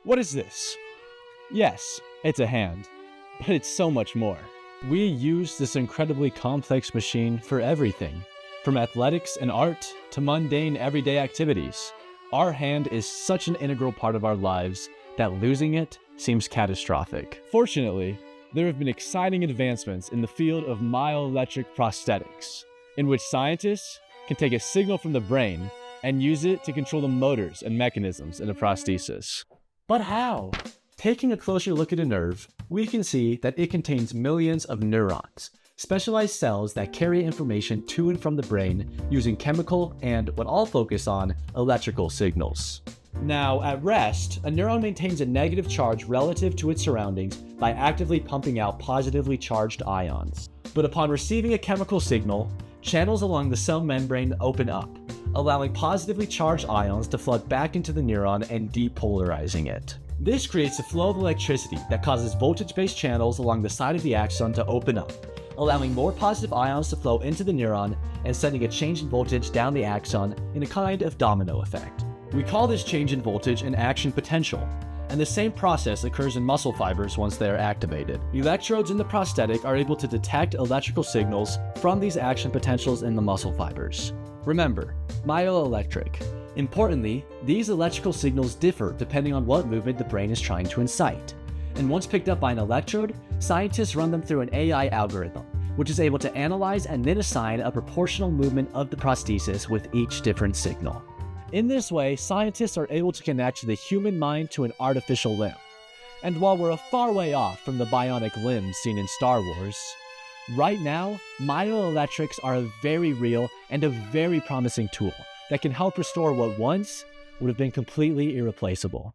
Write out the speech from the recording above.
What is this? Yes, it's a hand, but it's so much more. We use this incredibly complex machine for everything, from athletics and art to mundane everyday activities. Our hand is such an integral part of our lives that losing it seems catastrophic. Fortunately, there have been exciting advancements in the field of myoelectric prosthetics, in which scientists can take a signal from the brain and use it to control the motors and mechanisms in a prosthesis. But how? Taking a closer look at a nerve, we can see that it contains millions of neurons, specialized cells that carry information to and from the brain using chemical and, what I'll focus on, electrical signals. Now, at rest, a neuron maintains a negative charge relative to its surroundings by actively pumping out positively charged ions. But upon receiving a chemical signal, channels along the cell membrane open up, allowing positively charged ions to flood back into the neuron and depolarizing it. This creates a flow of electricity that causes voltage-based channels along the side of the axon to open up, allowing more positive ions to flow into the neuron and sending a change in voltage down the axon in a kind of domino effect. We call this change in voltage an action potential, and the same process occurs in muscle fibers once they are activated. Electrodes in the prosthetic are able to detect electrical signals from these action potentials in the muscle fibers. Remember, myoelectric. Importantly, these electrical signals differ depending on what movement the brain is trying to incite. And once picked up by an electrode, scientists run them through an AI algorithm, which is able to analyze and then assign a proportional movement of the prosthesis with each different signal. In this way, scientists are able to connect the human mind to an artificial limb. And while we're a far way off from the bionic limbs seen in Star Wars, right now, myoelectrics are a very real and a very promising tool that can help restore what once would have been completely irreplaceable.